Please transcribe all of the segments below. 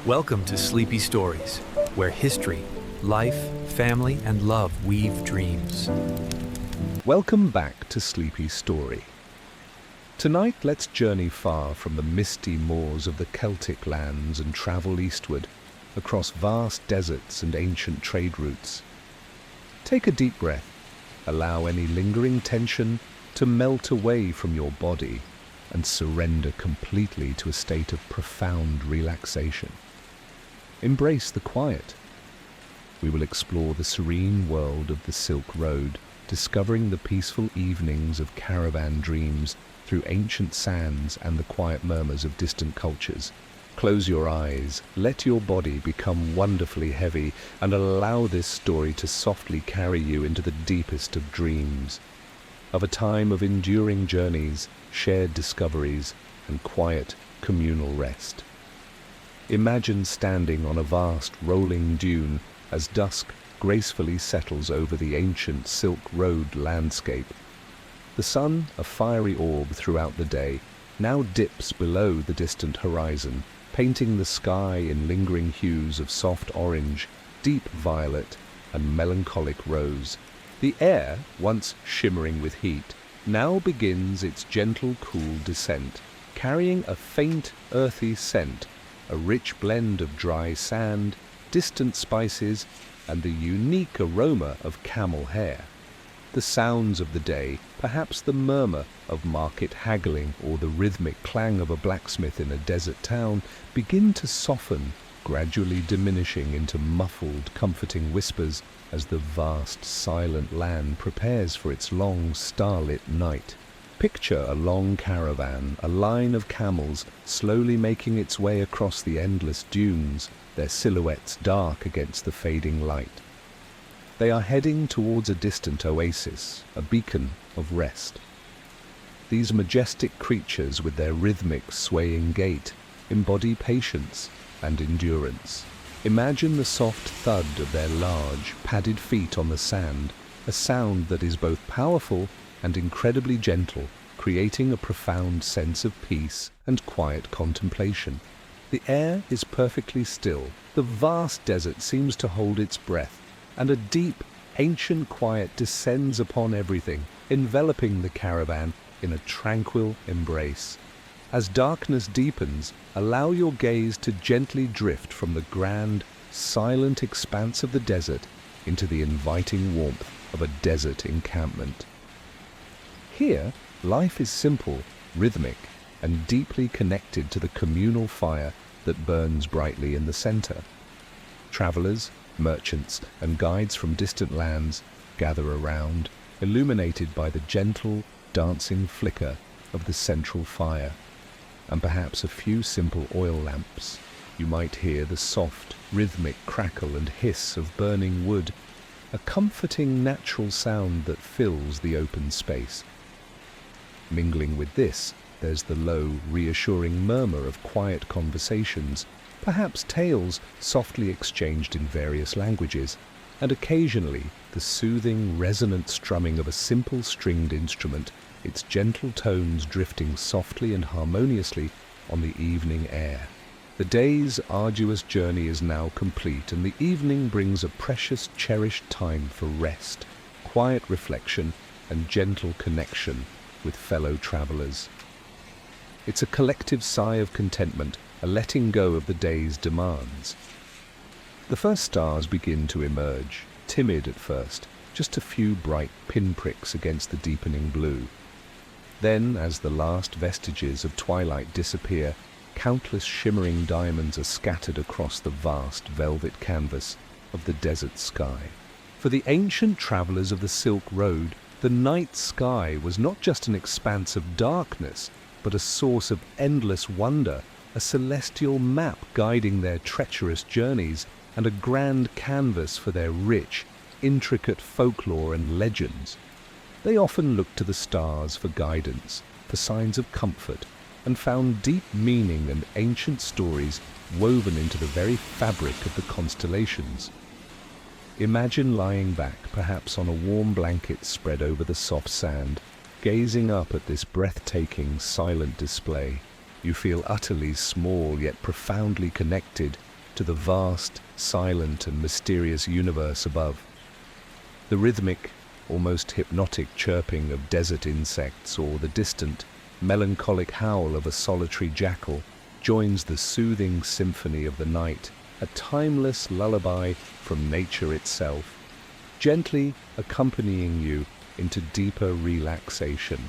Welcome to Sleepy Stories, where history, life, family, and love weave dreams. Welcome back to Sleepy Story. Tonight, let's journey far from the misty moors of the Celtic lands and travel eastward, across vast deserts and ancient trade routes. Take a deep breath. Allow any lingering tension to melt away from your body and surrender completely to a state of profound relaxation. Embrace the quiet. We will explore the serene world of the Silk Road, discovering the peaceful evenings of caravan dreams through ancient sands and the quiet murmurs of distant cultures. Close your eyes, let your body become wonderfully heavy, and allow this story to softly carry you into the deepest of dreams, of a time of enduring journeys, shared discoveries, and quiet communal rest. Imagine standing on a vast rolling dune as dusk gracefully settles over the ancient Silk Road landscape. The sun, a fiery orb throughout the day, now dips below the distant horizon, painting the sky in lingering hues of soft orange, deep violet, and melancholic rose. The air, once shimmering with heat, now begins its gentle, cool descent, carrying a faint, earthy scent, a rich blend of dry sand, distant spices, and the unique aroma of camel hair. The sounds of the day, perhaps the murmur of market haggling or the rhythmic clang of a blacksmith in a desert town, begin to soften, gradually diminishing into muffled, comforting whispers as the vast, silent land prepares for its long, starlit night. Picture a long caravan, a line of camels slowly making its way across the endless dunes, their silhouettes dark against the fading light. They are heading towards a distant oasis, a beacon of rest. These majestic creatures, with their rhythmic, swaying gait, embody patience and endurance. Imagine the soft thud of their large, padded feet on the sand, a sound that is both powerful and incredibly gentle, creating a profound sense of peace and quiet contemplation. The air is perfectly still. The vast desert seems to hold its breath, and a deep, ancient quiet descends upon everything, enveloping the caravan in a tranquil embrace. As darkness deepens, allow your gaze to gently drift from the grand, silent expanse of the desert into the inviting warmth of a desert encampment. Here, life is simple, rhythmic, and deeply connected to the communal fire that burns brightly in the center. Travelers, merchants, and guides from distant lands gather around, illuminated by the gentle, dancing flicker of the central fire, and perhaps a few simple oil lamps. You might hear the soft, rhythmic crackle and hiss of burning wood, a comforting natural sound that fills the open space. Mingling with this, there's the low, reassuring murmur of quiet conversations, perhaps tales softly exchanged in various languages, and occasionally the soothing, resonant strumming of a simple stringed instrument, its gentle tones drifting softly and harmoniously on the evening air. The day's arduous journey is now complete, and the evening brings a precious, cherished time for rest, quiet reflection, and gentle connection with fellow travelers. It's a collective sigh of contentment, a letting go of the day's demands. The first stars begin to emerge, timid at first, just a few bright pinpricks against the deepening blue. Then, as the last vestiges of twilight disappear, countless shimmering diamonds are scattered across the vast velvet canvas of the desert sky. For the ancient travelers of the Silk Road, the night sky was not just an expanse of darkness, but a source of endless wonder, a celestial map guiding their treacherous journeys, and a grand canvas for their rich, intricate folklore and legends. They often looked to the stars for guidance, for signs of comfort, and found deep meaning and ancient stories woven into the very fabric of the constellations. Imagine lying back, perhaps on a warm blanket spread over the soft sand, gazing up at this breathtaking, silent display. You feel utterly small yet profoundly connected, to the vast, silent and mysterious universe above. The rhythmic, almost hypnotic chirping of desert insects or the distant, melancholic howl of a solitary jackal joins the soothing symphony of the night, a timeless lullaby from nature itself, gently accompanying you into deeper relaxation.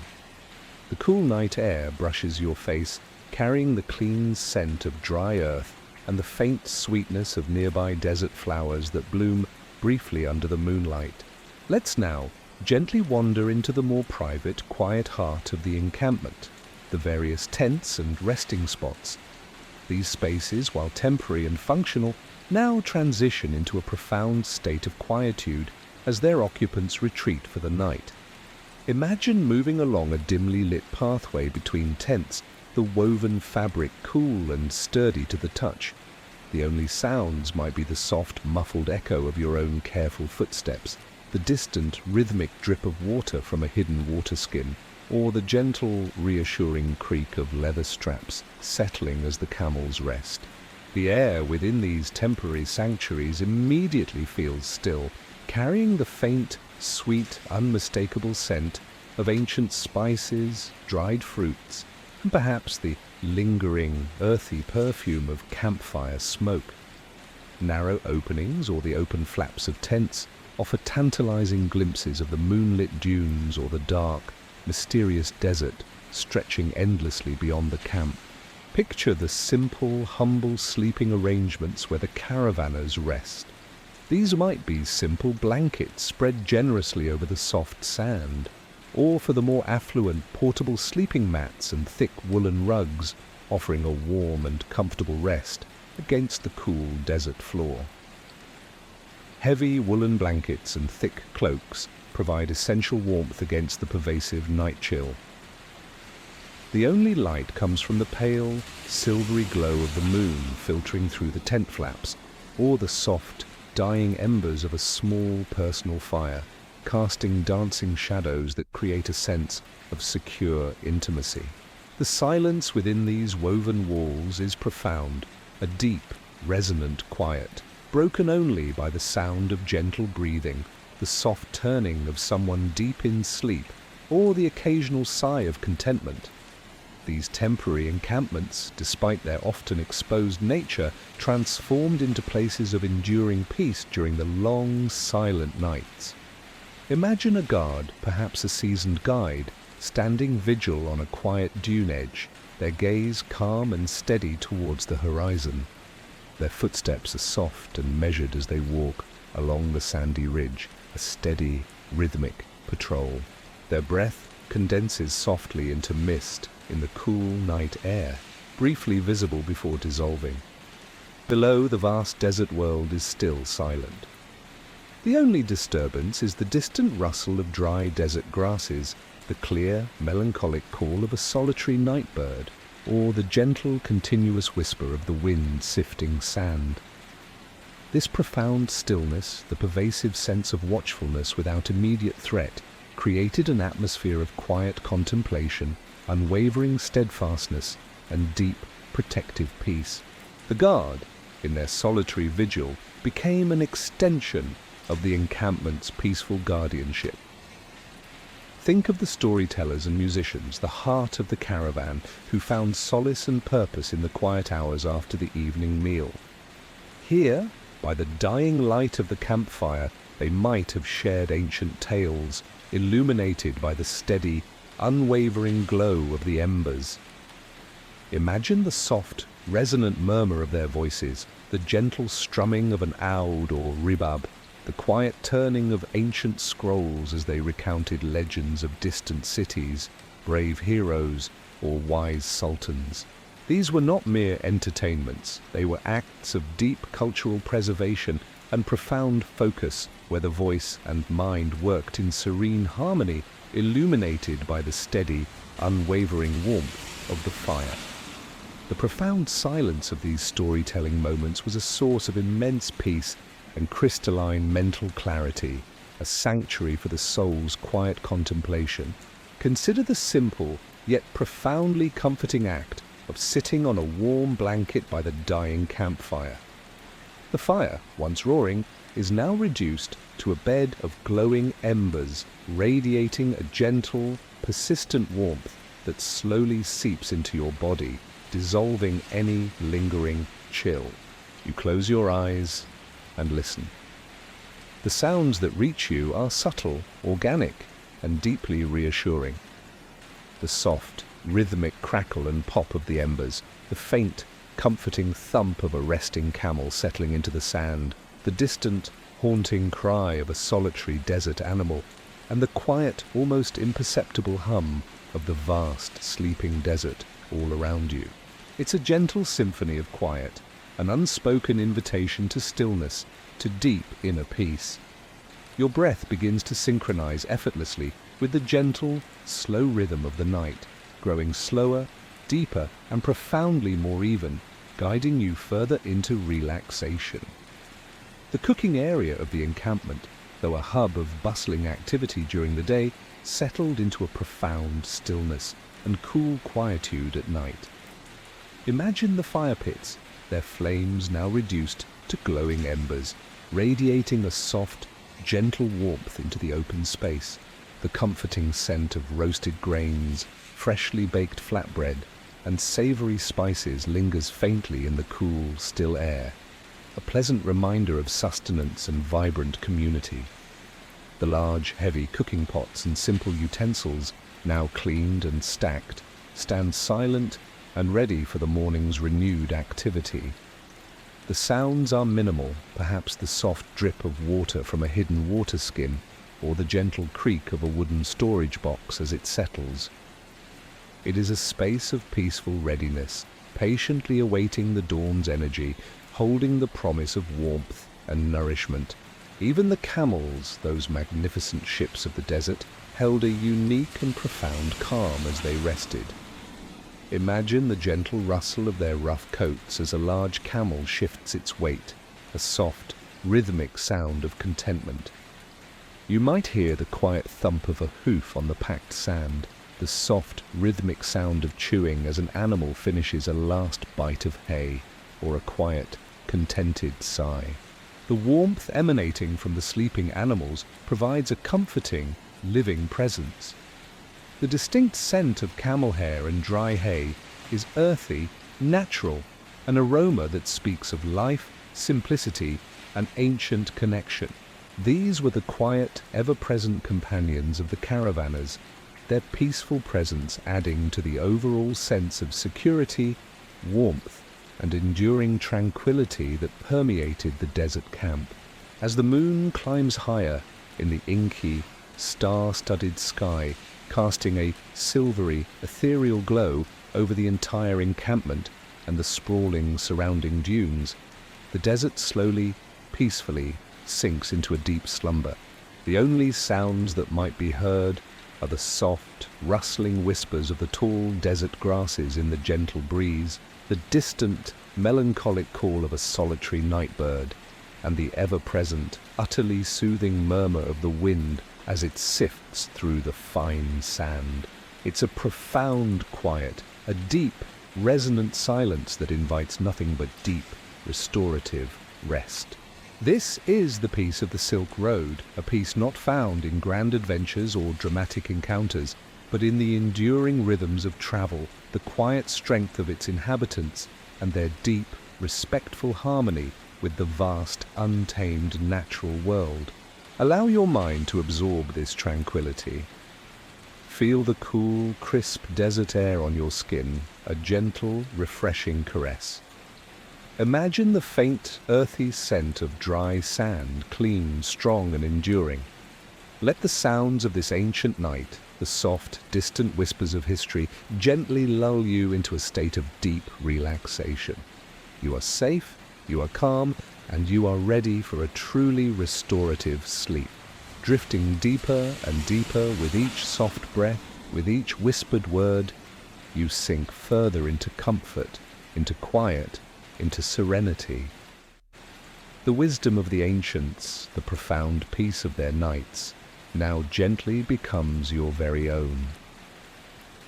The cool night air brushes your face, carrying the clean scent of dry earth and the faint sweetness of nearby desert flowers that bloom briefly under the moonlight. Let's now gently wander into the more private, quiet heart of the encampment, the various tents and resting spots. These spaces, while temporary and functional, now transition into a profound state of quietude as their occupants retreat for the night. Imagine moving along a dimly lit pathway between tents, the woven fabric cool and sturdy to the touch. The only sounds might be the soft, muffled echo of your own careful footsteps, the distant, rhythmic drip of water from a hidden water skin, or the gentle, reassuring creak of leather straps settling as the camels rest. The air within these temporary sanctuaries immediately feels still, carrying the faint, sweet, unmistakable scent of ancient spices, dried fruits, and perhaps the lingering, earthy perfume of campfire smoke. Narrow openings or the open flaps of tents offer tantalizing glimpses of the moonlit dunes or the dark, mysterious desert stretching endlessly beyond the camp. Picture the simple, humble sleeping arrangements where the caravanners rest. These might be simple blankets spread generously over the soft sand, or for the more affluent, portable sleeping mats and thick woolen rugs, offering a warm and comfortable rest against the cool desert floor. Heavy woolen blankets and thick cloaks provide essential warmth against the pervasive night chill. The only light comes from the pale, silvery glow of the moon filtering through the tent flaps, or the soft, dying embers of a small personal fire, casting dancing shadows that create a sense of secure intimacy. The silence within these woven walls is profound, a deep, resonant quiet, broken only by the sound of gentle breathing, the soft turning of someone deep in sleep, or the occasional sigh of contentment. These temporary encampments, despite their often exposed nature, transformed into places of enduring peace during the long, silent nights. Imagine a guard, perhaps a seasoned guide, standing vigil on a quiet dune edge, their gaze calm and steady towards the horizon. Their footsteps are soft and measured as they walk along the sandy ridge, a steady, rhythmic patrol. Their breath condenses softly into mist in the cool night air, briefly visible before dissolving. Below, the vast desert world is still silent. The only disturbance is the distant rustle of dry desert grasses, the clear, melancholic call of a solitary night bird, or the gentle, continuous whisper of the wind sifting sand. This profound stillness, the pervasive sense of watchfulness without immediate threat, created an atmosphere of quiet contemplation, unwavering steadfastness, and deep, protective peace. The guard, in their solitary vigil, became an extension of the encampment's peaceful guardianship. Think of the storytellers and musicians, the heart of the caravan, who found solace and purpose in the quiet hours after the evening meal. Here, by the dying light of the campfire, they might have shared ancient tales, illuminated by the steady, unwavering glow of the embers. Imagine the soft, resonant murmur of their voices, the gentle strumming of an oud or ribab, the quiet turning of ancient scrolls as they recounted legends of distant cities, brave heroes, or wise sultans. These were not mere entertainments, they were acts of deep cultural preservation and profound focus, where the voice and mind worked in serene harmony, illuminated by the steady, unwavering warmth of the fire. The profound silence of these storytelling moments was a source of immense peace and crystalline mental clarity, a sanctuary for the soul's quiet contemplation. Consider the simple, yet profoundly comforting act of sitting on a warm blanket by the dying campfire. The fire, once roaring, is now reduced to a bed of glowing embers, radiating a gentle, persistent warmth that slowly seeps into your body, dissolving any lingering chill. You close your eyes and listen. The sounds that reach you are subtle, organic, and deeply reassuring. The soft, rhythmic crackle and pop of the embers, the faint, comforting thump of a resting camel settling into the sand, the distant, haunting cry of a solitary desert animal, and the quiet, almost imperceptible hum of the vast, sleeping desert all around you. It's a gentle symphony of quiet, an unspoken invitation to stillness, to deep inner peace. Your breath begins to synchronize effortlessly with the gentle, slow rhythm of the night, growing slower, deeper, and profoundly more even, guiding you further into relaxation. The cooking area of the encampment, though a hub of bustling activity during the day, settled into a profound stillness and cool quietude at night. Imagine the fire pits, their flames now reduced to glowing embers, radiating a soft, gentle warmth into the open space. The comforting scent of roasted grains, freshly baked flatbread, and savory spices lingers faintly in the cool, still air, a pleasant reminder of sustenance and vibrant community. The large, heavy cooking pots and simple utensils, now cleaned and stacked, stand silent and ready for the morning's renewed activity. The sounds are minimal, perhaps the soft drip of water from a hidden water skin, or the gentle creak of a wooden storage box as it settles. It is a space of peaceful readiness, patiently awaiting the dawn's energy, holding the promise of warmth and nourishment. Even the camels, those magnificent ships of the desert, held a unique and profound calm as they rested. Imagine the gentle rustle of their rough coats as a large camel shifts its weight, a soft, rhythmic sound of contentment. You might hear the quiet thump of a hoof on the packed sand, the soft, rhythmic sound of chewing as an animal finishes a last bite of hay, or a quiet, contented sigh. The warmth emanating from the sleeping animals provides a comforting, living presence. The distinct scent of camel hair and dry hay is earthy, natural, an aroma that speaks of life, simplicity, and ancient connection. These were the quiet, ever-present companions of the caravanners, their peaceful presence adding to the overall sense of security, warmth, and enduring tranquility that permeated the desert camp. As the moon climbs higher in the inky, star-studded sky, casting a silvery, ethereal glow over the entire encampment and the sprawling surrounding dunes, the desert slowly, peacefully sinks into a deep slumber. The only sounds that might be heard are the soft, rustling whispers of the tall desert grasses in the gentle breeze, the distant, melancholic call of a solitary night bird, and the ever-present, utterly soothing murmur of the wind as it sifts through the fine sand. It's a profound quiet, a deep, resonant silence that invites nothing but deep, restorative rest. This is the peace of the Silk Road, a peace not found in grand adventures or dramatic encounters, but in the enduring rhythms of travel, the quiet strength of its inhabitants, and their deep, respectful harmony with the vast, untamed natural world. Allow your mind to absorb this tranquility. Feel the cool, crisp desert air on your skin, a gentle, refreshing caress. Imagine the faint, earthy scent of dry sand, clean, strong, and enduring. Let the sounds of this ancient night, the soft, distant whispers of history, gently lull you into a state of deep relaxation. You are safe, you are calm, and you are ready for a truly restorative sleep. Drifting deeper and deeper with each soft breath, with each whispered word, you sink further into comfort, into quiet, into serenity. The wisdom of the ancients, the profound peace of their nights, now gently becomes your very own.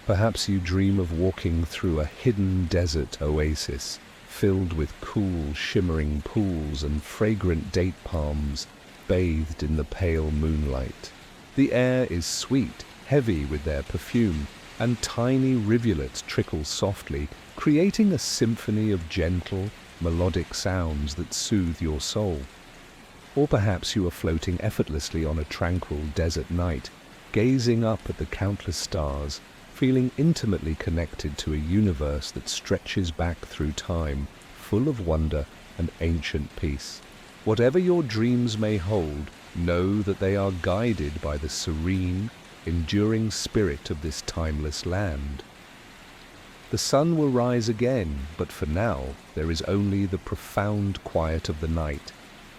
Perhaps you dream of walking through a hidden desert oasis, filled with cool, shimmering pools and fragrant date palms bathed in the pale moonlight. The air is sweet, heavy with their perfume, and tiny rivulets trickle softly, creating a symphony of gentle, melodic sounds that soothe your soul. Or perhaps you are floating effortlessly on a tranquil desert night, gazing up at the countless stars, feeling intimately connected to a universe that stretches back through time, full of wonder and ancient peace. Whatever your dreams may hold, know that they are guided by the serene, enduring spirit of this timeless land. The sun will rise again, but for now there is only the profound quiet of the night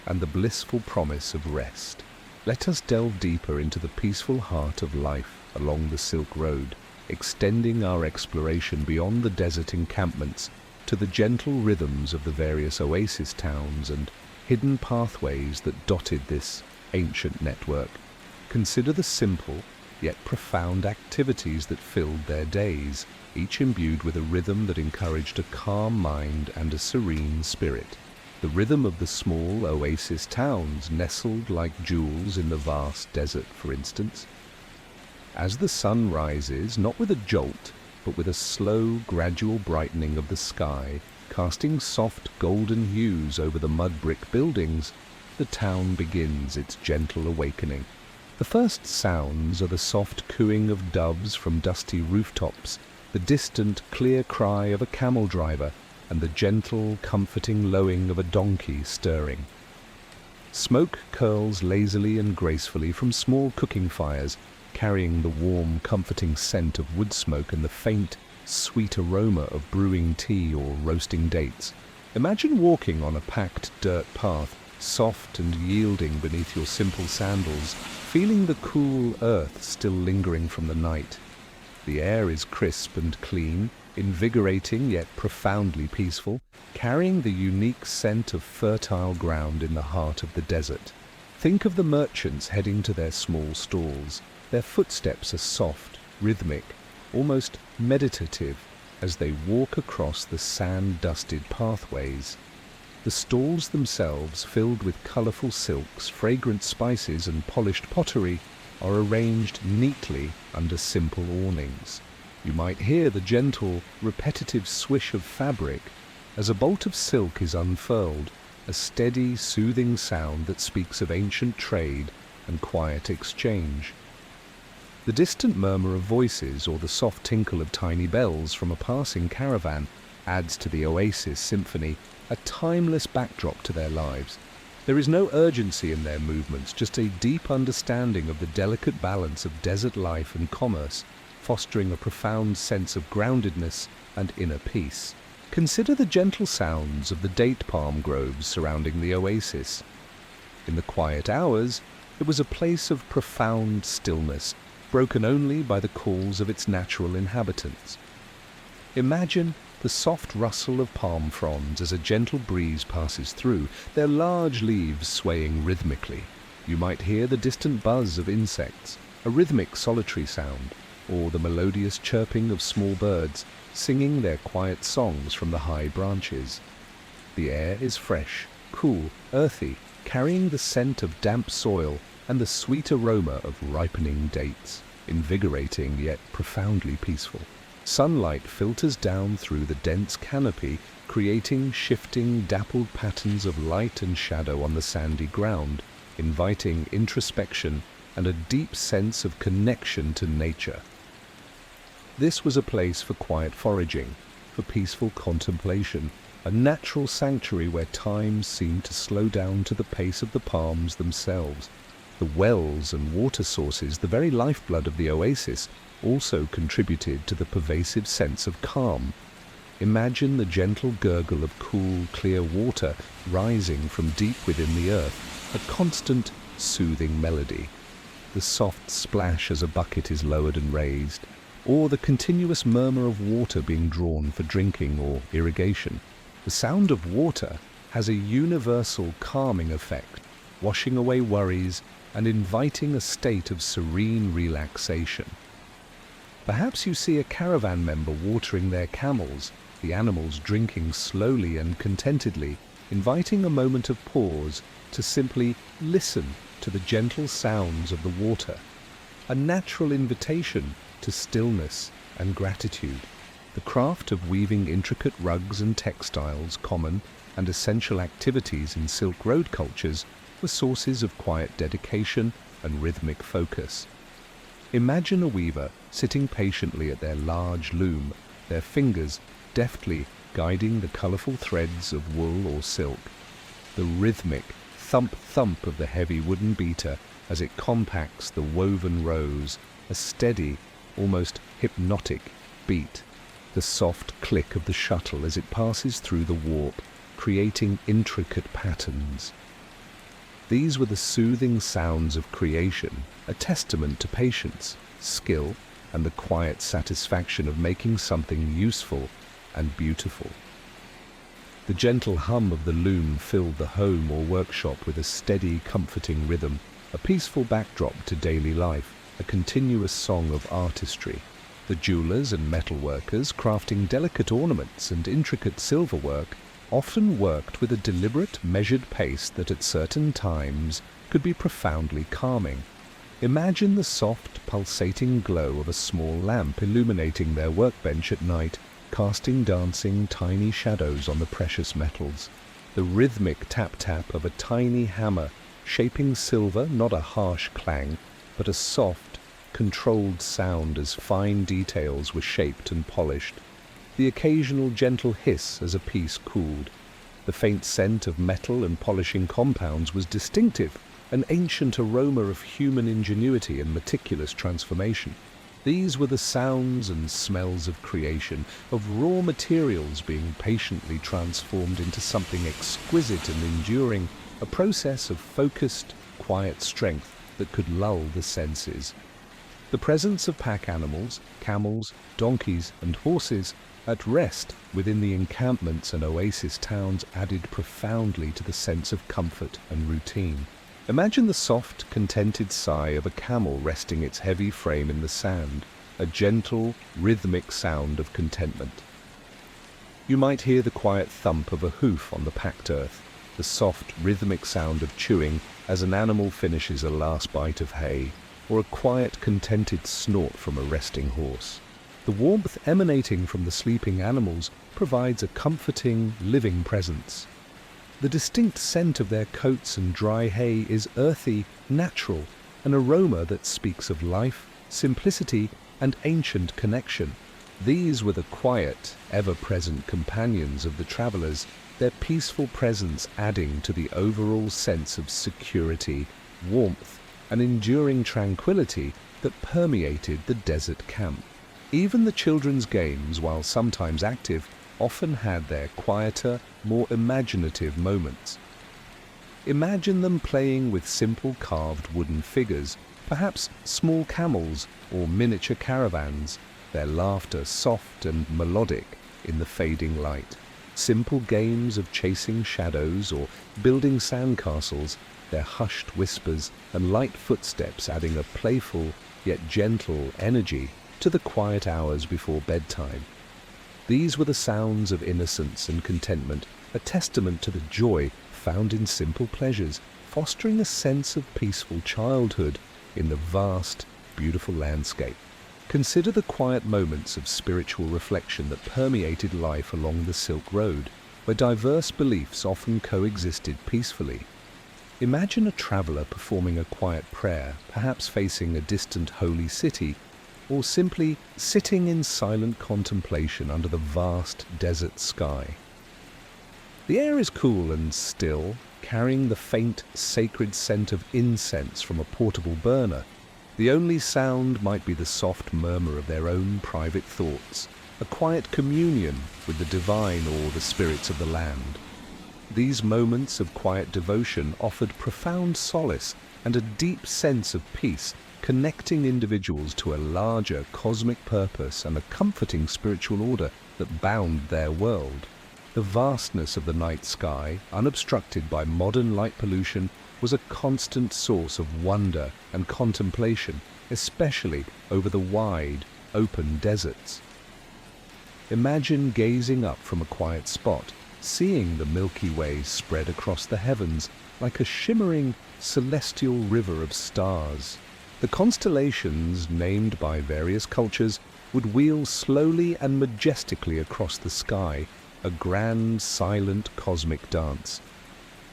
and the blissful promise of rest. Let us delve deeper into the peaceful heart of life along the Silk Road, extending our exploration beyond the desert encampments to the gentle rhythms of the various oasis towns and hidden pathways that dotted this ancient network. Consider the simple yet profound activities that filled their days, each imbued with a rhythm that encouraged a calm mind and a serene spirit. The rhythm of the small oasis towns nestled like jewels in the vast desert, for instance. As the sun rises, not with a jolt, but with a slow, gradual brightening of the sky, casting soft golden hues over the mud-brick buildings, the town begins its gentle awakening. The first sounds are the soft cooing of doves from dusty rooftops, the distant, clear cry of a camel driver, and the gentle, comforting lowing of a donkey stirring. Smoke curls lazily and gracefully from small cooking fires, carrying the warm, comforting scent of wood smoke and the faint, sweet aroma of brewing tea or roasting dates. Imagine walking on a packed dirt path, soft and yielding beneath your simple sandals, feeling the cool earth still lingering from the night. The air is crisp and clean, invigorating yet profoundly peaceful, carrying the unique scent of fertile ground in the heart of the desert. Think of the merchants heading to their small stalls. Their footsteps are soft, rhythmic, almost meditative as they walk across the sand-dusted pathways. The stalls themselves, filled with colourful silks, fragrant spices and polished pottery, are arranged neatly under simple awnings. You might hear the gentle, repetitive swish of fabric as a bolt of silk is unfurled, a steady, soothing sound that speaks of ancient trade and quiet exchange. The distant murmur of voices or the soft tinkle of tiny bells from a passing caravan adds to the oasis symphony, a timeless backdrop to their lives. There is no urgency in their movements, just a deep understanding of the delicate balance of desert life and commerce, fostering a profound sense of groundedness and inner peace. Consider the gentle sounds of the date palm groves surrounding the oasis. In the quiet hours, it was a place of profound stillness, broken only by the calls of its natural inhabitants. Imagine the soft rustle of palm fronds as a gentle breeze passes through, their large leaves swaying rhythmically. You might hear the distant buzz of insects, a rhythmic solitary sound, or the melodious chirping of small birds singing their quiet songs from the high branches. The air is fresh, cool, earthy, carrying the scent of damp soil and the sweet aroma of ripening dates, invigorating yet profoundly peaceful. Sunlight filters down through the dense canopy, creating shifting, dappled patterns of light and shadow on the sandy ground, inviting introspection and a deep sense of connection to nature. This was a place for quiet foraging, for peaceful contemplation, a natural sanctuary where time seemed to slow down to the pace of the palms themselves. The wells and water sources, the very lifeblood of the oasis, also contributed to the pervasive sense of calm. Imagine the gentle gurgle of cool, clear water rising from deep within the earth, a constant, soothing melody. The soft splash as a bucket is lowered and raised, or the continuous murmur of water being drawn for drinking or irrigation. The sound of water has a universal calming effect, washing away worries and inviting a state of serene relaxation. Perhaps you see a caravan member watering their camels, the animals drinking slowly and contentedly, inviting a moment of pause to simply listen to the gentle sounds of the water, a natural invitation to stillness and gratitude. The craft of weaving intricate rugs and textiles, common and essential activities in Silk Road cultures, were sources of quiet dedication and rhythmic focus. Imagine a weaver sitting patiently at their large loom, their fingers deftly guiding the colourful threads of wool or silk. The rhythmic thump-thump of the heavy wooden beater as it compacts the woven rows, a steady, almost hypnotic beat. The soft click of the shuttle as it passes through the warp, creating intricate patterns. These were the soothing sounds of creation, a testament to patience, skill, and the quiet satisfaction of making something useful and beautiful. The gentle hum of the loom filled the home or workshop with a steady, comforting rhythm, a peaceful backdrop to daily life, a continuous song of artistry. The jewelers and metalworkers, crafting delicate ornaments and intricate silverwork, often worked with a deliberate, measured pace that at certain times could be profoundly calming. Imagine the soft, pulsating glow of a small lamp illuminating their workbench at night, casting dancing, tiny shadows on the precious metals. The rhythmic tap-tap of a tiny hammer, shaping silver, not a harsh clang, but a soft, controlled sound as fine details were shaped and polished. The occasional gentle hiss as a piece cooled. The faint scent of metal and polishing compounds was distinctive, an ancient aroma of human ingenuity and meticulous transformation. These were the sounds and smells of creation, of raw materials being patiently transformed into something exquisite and enduring, a process of focused, quiet strength that could lull the senses. The presence of pack animals, camels, donkeys, and horses, at rest within the encampments and oasis towns added profoundly to the sense of comfort and routine. Imagine the soft, contented sigh of a camel resting its heavy frame in the sand, a gentle, rhythmic sound of contentment. You might hear the quiet thump of a hoof on the packed earth, the soft, rhythmic sound of chewing as an animal finishes a last bite of hay, or a quiet, contented snort from a resting horse. The warmth emanating from the sleeping animals provides a comforting, living presence. The distinct scent of their coats and dry hay is earthy, natural, an aroma that speaks of life, simplicity, and ancient connection. These were the quiet, ever-present companions of the travellers, their peaceful presence adding to the overall sense of security, warmth, and enduring tranquility that permeated the desert camp. Even the children's games, while sometimes active, often had their quieter, more imaginative moments. Imagine them playing with simple carved wooden figures, perhaps small camels or miniature caravans, their laughter soft and melodic in the fading light. Simple games of chasing shadows or building sandcastles, their hushed whispers and light footsteps adding a playful yet gentle energy to the quiet hours before bedtime. These were the sounds of innocence and contentment, a testament to the joy found in simple pleasures, fostering a sense of peaceful childhood in the vast, beautiful landscape. Consider the quiet moments of spiritual reflection that permeated life along the Silk Road, where diverse beliefs often coexisted peacefully. Imagine a traveler performing a quiet prayer, perhaps facing a distant holy city, or simply sitting in silent contemplation under the vast desert sky. The air is cool and still, carrying the faint, sacred scent of incense from a portable burner. The only sound might be the soft murmur of their own private thoughts, a quiet communion with the divine or the spirits of the land. These moments of quiet devotion offered profound solace and a deep sense of peace, connecting individuals to a larger cosmic purpose and a comforting spiritual order that bound their world. The vastness of the night sky, unobstructed by modern light pollution, was a constant source of wonder and contemplation, especially over the wide, open deserts. Imagine gazing up from a quiet spot, seeing the Milky Way spread across the heavens like a shimmering celestial river of stars. The constellations, named by various cultures, would wheel slowly and majestically across the sky, a grand, silent cosmic dance.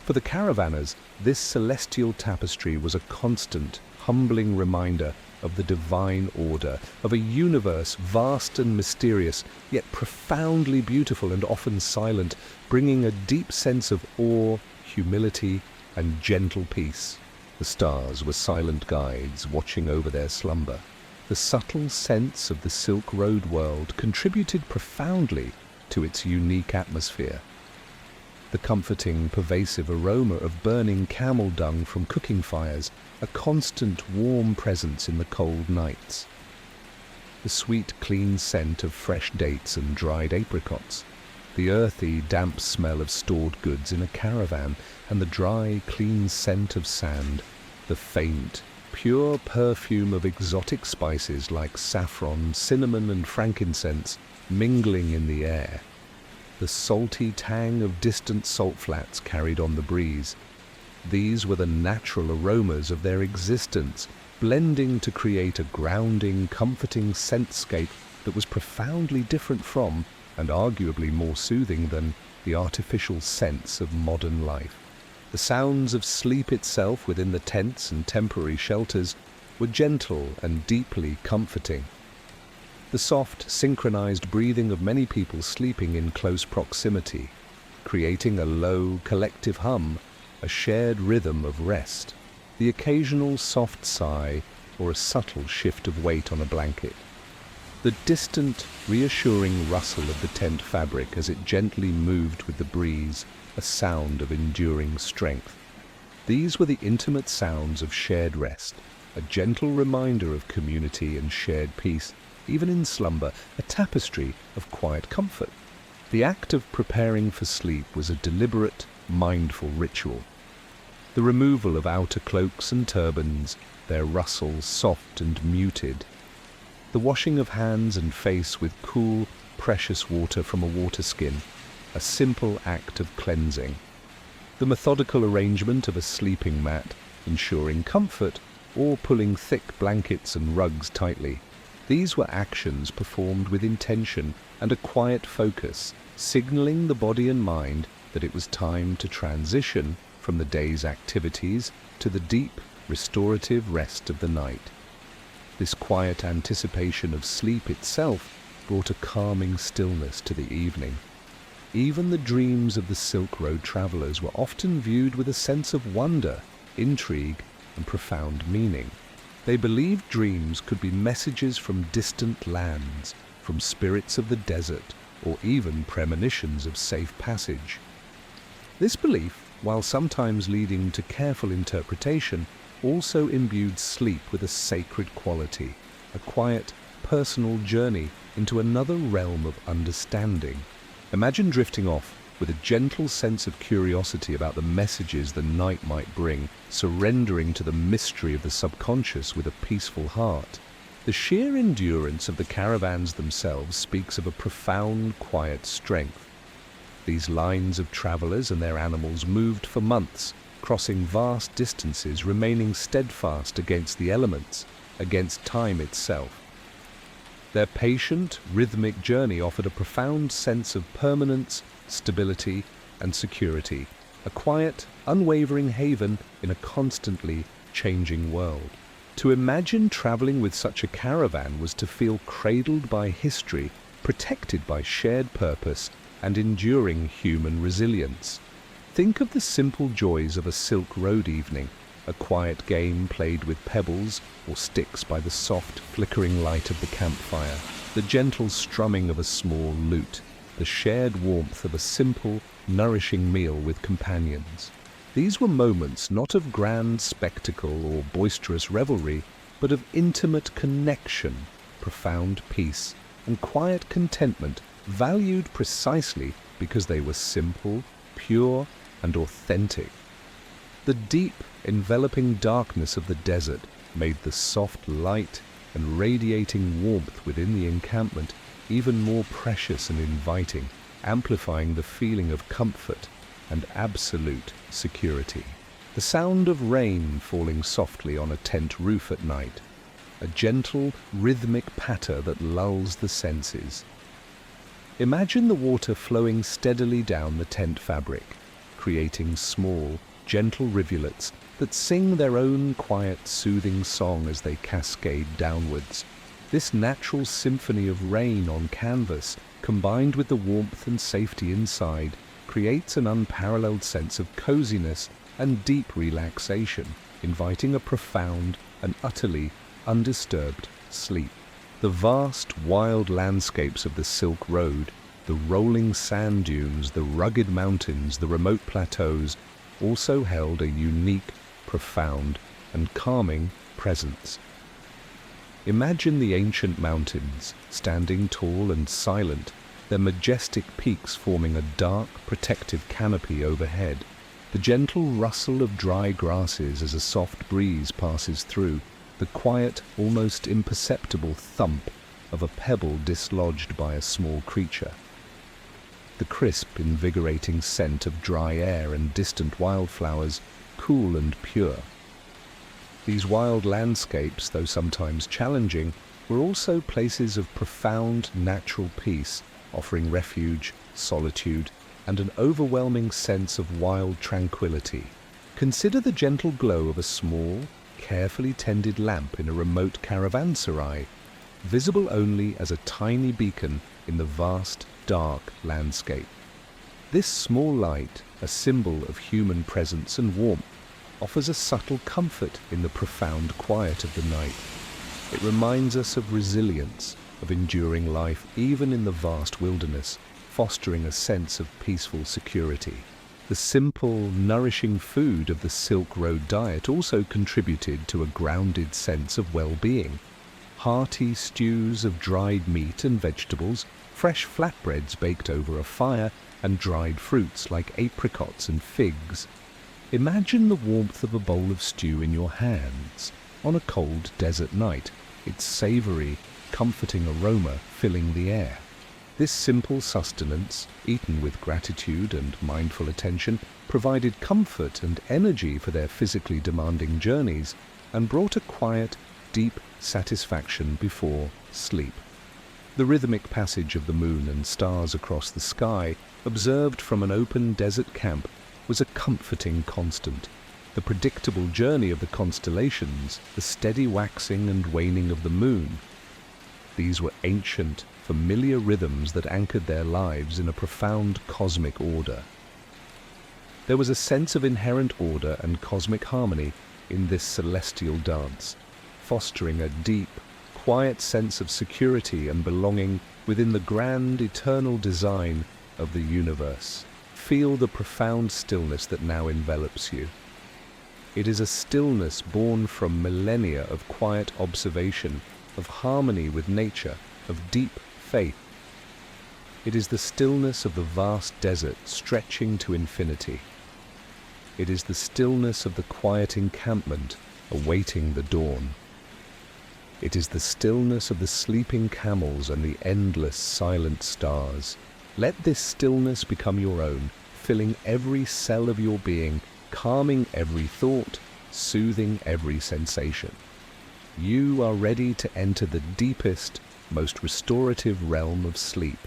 For the caravanners, this celestial tapestry was a constant, humbling reminder of the divine order, of a universe vast and mysterious, yet profoundly beautiful and often silent, bringing a deep sense of awe, humility, and gentle peace. The stars were silent guides watching over their slumber. The subtle sense of the Silk Road world contributed profoundly to its unique atmosphere. The comforting, pervasive aroma of burning camel dung from cooking fires, a constant warm presence in the cold nights. The sweet, clean scent of fresh dates and dried apricots. The earthy, damp smell of stored goods in a caravan, and the dry, clean scent of sand. The faint, pure perfume of exotic spices like saffron, cinnamon, and frankincense mingling in the air. The salty tang of distant salt flats carried on the breeze. These were the natural aromas of their existence, blending to create a grounding, comforting scentscape that was profoundly different from, and arguably more soothing than, the artificial scents of modern life. The sounds of sleep itself within the tents and temporary shelters were gentle and deeply comforting. The soft, synchronized breathing of many people sleeping in close proximity, creating a low, collective hum, a shared rhythm of rest, the occasional soft sigh or a subtle shift of weight on a blanket, the distant, reassuring rustle of the tent fabric as it gently moved with the breeze, a sound of enduring strength. These were the intimate sounds of shared rest, a gentle reminder of community and shared peace, even in slumber, a tapestry of quiet comfort. The act of preparing for sleep was a deliberate, mindful ritual. The removal of outer cloaks and turbans, their rustle soft and muted. The washing of hands and face with cool, precious water from a water skin, a simple act of cleansing. The methodical arrangement of a sleeping mat, ensuring comfort, or pulling thick blankets and rugs tightly. These were actions performed with intention and a quiet focus, signaling the body and mind that it was time to transition from the day's activities to the deep, restorative rest of the night. This quiet anticipation of sleep itself brought a calming stillness to the evening. Even the dreams of the Silk Road travelers were often viewed with a sense of wonder, intrigue, and profound meaning. They believed dreams could be messages from distant lands, from spirits of the desert, or even premonitions of safe passage. This belief, while sometimes leading to careful interpretation, also imbued sleep with a sacred quality, a quiet, personal journey into another realm of understanding. Imagine drifting off with a gentle sense of curiosity about the messages the night might bring, surrendering to the mystery of the subconscious with a peaceful heart. The sheer endurance of the caravans themselves speaks of a profound, quiet strength. These lines of travelers and their animals moved for months, crossing vast distances, remaining steadfast against the elements, against time itself. Their patient, rhythmic journey offered a profound sense of permanence, stability, and security, a quiet, unwavering haven in a constantly changing world. To imagine traveling with such a caravan was to feel cradled by history, protected by shared purpose, and enduring human resilience. Think of the simple joys of a Silk Road evening, a quiet game played with pebbles or sticks by the soft, flickering light of the campfire, the gentle strumming of a small lute, the shared warmth of a simple, nourishing meal with companions. These were moments not of grand spectacle or boisterous revelry, but of intimate connection, profound peace, and quiet contentment, valued precisely because they were simple, pure, and authentic. The deep, enveloping darkness of the desert made the soft light and radiating warmth within the encampment even more precious and inviting, amplifying the feeling of comfort and absolute security. The sound of rain falling softly on a tent roof at night, a gentle, rhythmic patter that lulls the senses. Imagine the water flowing steadily down the tent fabric, creating small, gentle rivulets that sing their own quiet, soothing song as they cascade downwards. This natural symphony of rain on canvas, combined with the warmth and safety inside, creates an unparalleled sense of coziness and deep relaxation, inviting a profound and utterly undisturbed sleep. The vast, wild landscapes of the Silk Road, the rolling sand dunes, the rugged mountains, the remote plateaus, also held a unique, profound, and calming presence. Imagine the ancient mountains, standing tall and silent, their majestic peaks forming a dark, protective canopy overhead. The gentle rustle of dry grasses as a soft breeze passes through, the quiet, almost imperceptible thump of a pebble dislodged by a small creature. The crisp, invigorating scent of dry air and distant wildflowers, cool and pure. These wild landscapes, though sometimes challenging, were also places of profound natural peace, offering refuge, solitude, and an overwhelming sense of wild tranquility. Consider the gentle glow of a small, carefully tended lamp in a remote caravanserai, visible only as a tiny beacon in the vast, dark landscape. This small light, a symbol of human presence and warmth, offers a subtle comfort in the profound quiet of the night. It reminds us of resilience, of enduring life even in the vast wilderness, fostering a sense of peaceful security. The simple, nourishing food of the Silk Road diet also contributed to a grounded sense of well-being. Hearty stews of dried meat and vegetables, fresh flatbreads baked over a fire, and dried fruits like apricots and figs. Imagine the warmth of a bowl of stew in your hands on a cold desert night, its savory, comforting aroma filling the air. This simple sustenance, eaten with gratitude and mindful attention, provided comfort and energy for their physically demanding journeys and brought a quiet, deep satisfaction before sleep. The rhythmic passage of the moon and stars across the sky, observed from an open desert camp, was a comforting constant. The predictable journey of the constellations, the steady waxing and waning of the moon, these were ancient, familiar rhythms that anchored their lives in a profound cosmic order. There was a sense of inherent order and cosmic harmony in this celestial dance, fostering a deep, quiet sense of security and belonging within the grand, eternal design of the universe. Feel the profound stillness that now envelops you. It is a stillness born from millennia of quiet observation, of harmony with nature, of deep faith. It is the stillness of the vast desert stretching to infinity. It is the stillness of the quiet encampment awaiting the dawn. It is the stillness of the sleeping camels and the endless silent stars. Let this stillness become your own, filling every cell of your being, calming every thought, soothing every sensation. You are ready to enter the deepest, most restorative realm of sleep.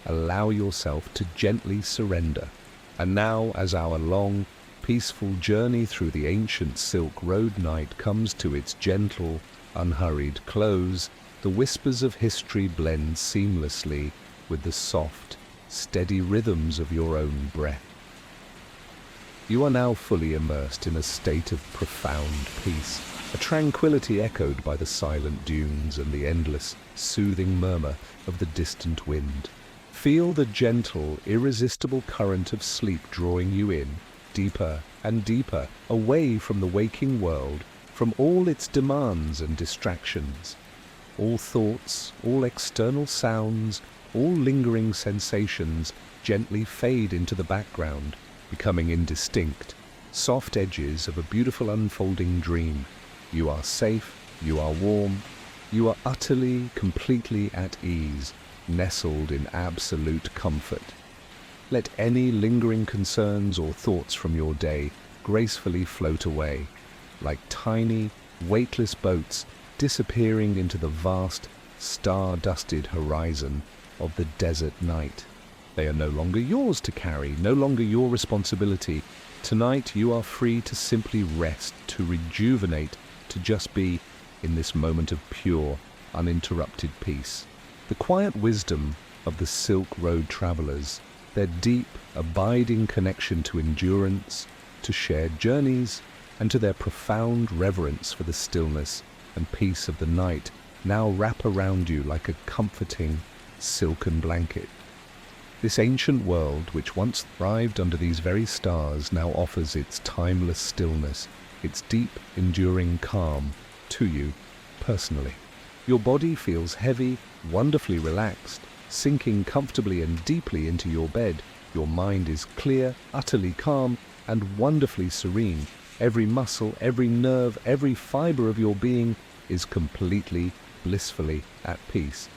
Allow yourself to gently surrender. And now, as our long, peaceful journey through the ancient Silk Road night comes to its gentle, unhurried close, the whispers of history blend seamlessly with the soft, steady rhythms of your own breath. You are now fully immersed in a state of profound peace, a tranquility echoed by the silent dunes and the endless, soothing murmur of the distant wind. Feel the gentle, irresistible current of sleep drawing you in, deeper and deeper, away from the waking world, from all its demands and distractions. All thoughts, all external sounds, all lingering sensations gently fade into the background, becoming indistinct, soft edges of a beautiful unfolding dream. You are safe, you are warm, you are utterly, completely at ease, nestled in absolute comfort. Let any lingering concerns or thoughts from your day gracefully float away, like tiny, weightless boats disappearing into the vast, star-dusted horizon of the desert night. They are no longer yours to carry, no longer your responsibility. Tonight you are free to simply rest, to rejuvenate, to just be in this moment of pure, uninterrupted peace. The quiet wisdom of the Silk Road travelers, their deep, abiding connection to endurance, to shared journeys, and to their profound reverence for the stillness and peace of the night now wrap around you like a comforting, silken blanket. This ancient world, which once thrived under these very stars, now offers its timeless stillness, its deep, enduring calm to you personally. Your body feels heavy, wonderfully relaxed, sinking comfortably and deeply into your bed. Your mind is clear, utterly calm, and wonderfully serene. Every muscle, every nerve, every fiber of your being is completely, blissfully at peace.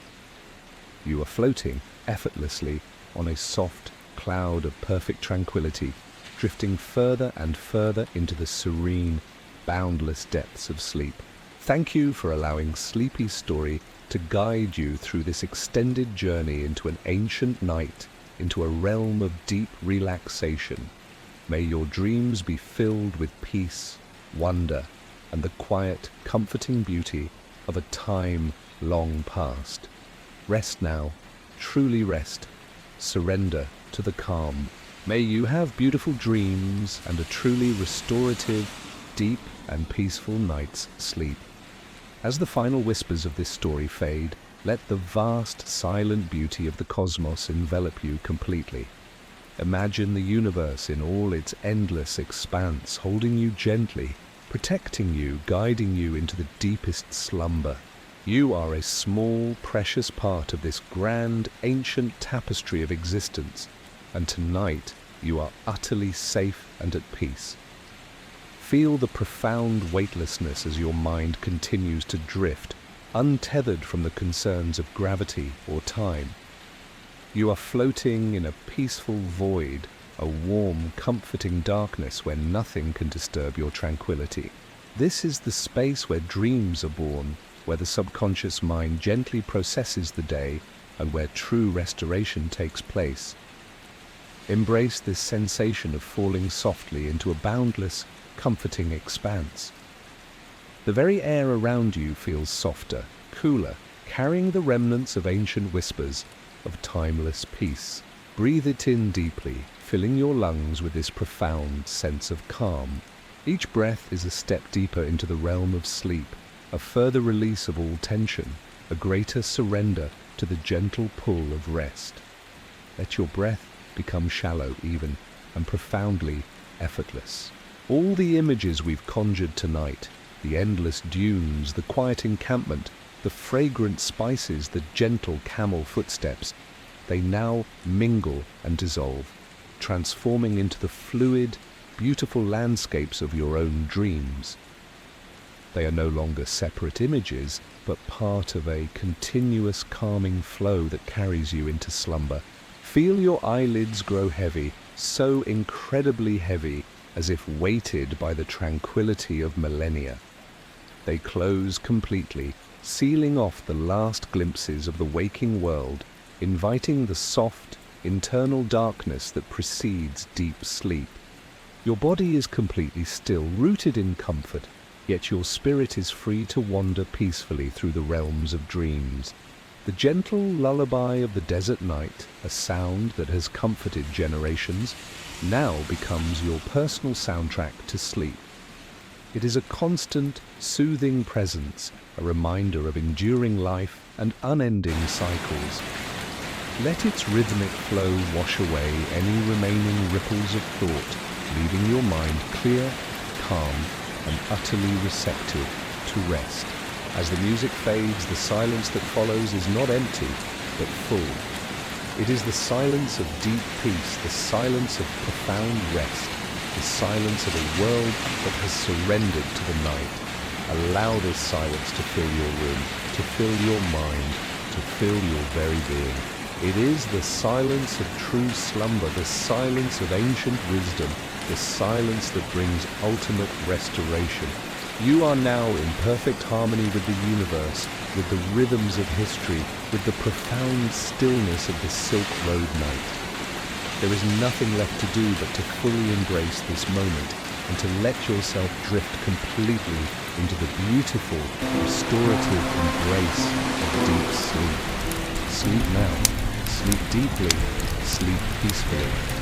You are floating effortlessly on a soft cloud of perfect tranquility, drifting further and further into the serene, boundless depths of sleep. Thank you for allowing Sleepy Story to guide you through this extended journey into an ancient night, into a realm of deep relaxation. May your dreams be filled with peace, wonder, and the quiet, comforting beauty of a time long past. Rest now, truly rest. Surrender to the calm. May you have beautiful dreams and a truly restorative, deep and peaceful night's sleep. As the final whispers of this story fade, let the vast, silent beauty of the cosmos envelop you completely. Imagine the universe in all its endless expanse, holding you gently, protecting you, guiding you into the deepest slumber. You are a small, precious part of this grand, ancient tapestry of existence, and tonight you are utterly safe and at peace. Feel the profound weightlessness as your mind continues to drift, untethered from the concerns of gravity or time. You are floating in a peaceful void, a warm, comforting darkness where nothing can disturb your tranquility. This is the space where dreams are born, where the subconscious mind gently processes the day, and where true restoration takes place. Embrace this sensation of falling softly into a boundless, comforting expanse. The very air around you feels softer, cooler, carrying the remnants of ancient whispers of timeless peace. Breathe it in deeply, filling your lungs with this profound sense of calm. Each breath is a step deeper into the realm of sleep, a further release of all tension, a greater surrender to the gentle pull of rest. Let your breath become shallow even, and profoundly effortless. All the images we've conjured tonight, the endless dunes, the quiet encampment, the fragrant spices, the gentle camel footsteps, they now mingle and dissolve, transforming into the fluid, beautiful landscapes of your own dreams. They are no longer separate images, but part of a continuous calming flow that carries you into slumber. Feel your eyelids grow heavy, so incredibly heavy, as if weighted by the tranquility of millennia. They close completely, sealing off the last glimpses of the waking world, inviting the soft, internal darkness that precedes deep sleep. Your body is completely still, rooted in comfort, yet your spirit is free to wander peacefully through the realms of dreams. The gentle lullaby of the desert night, a sound that has comforted generations, now becomes your personal soundtrack to sleep. It is a constant, soothing presence, a reminder of enduring life and unending cycles. Let its rhythmic flow wash away any remaining ripples of thought, leaving your mind clear, calm, and utterly receptive to rest. As the music fades, the silence that follows is not empty, but full. It is the silence of deep peace, the silence of profound rest, the silence of a world that has surrendered to the night. Allow this silence to fill your room, to fill your mind, to fill your very being. It is the silence of true slumber, the silence of ancient wisdom, the silence that brings ultimate restoration. You are now in perfect harmony with the universe, with the rhythms of history, with the profound stillness of the Silk Road night. There is nothing left to do but to fully embrace this moment and to let yourself drift completely into the beautiful, restorative embrace of deep sleep. Sleep now, sleep deeply, sleep peacefully.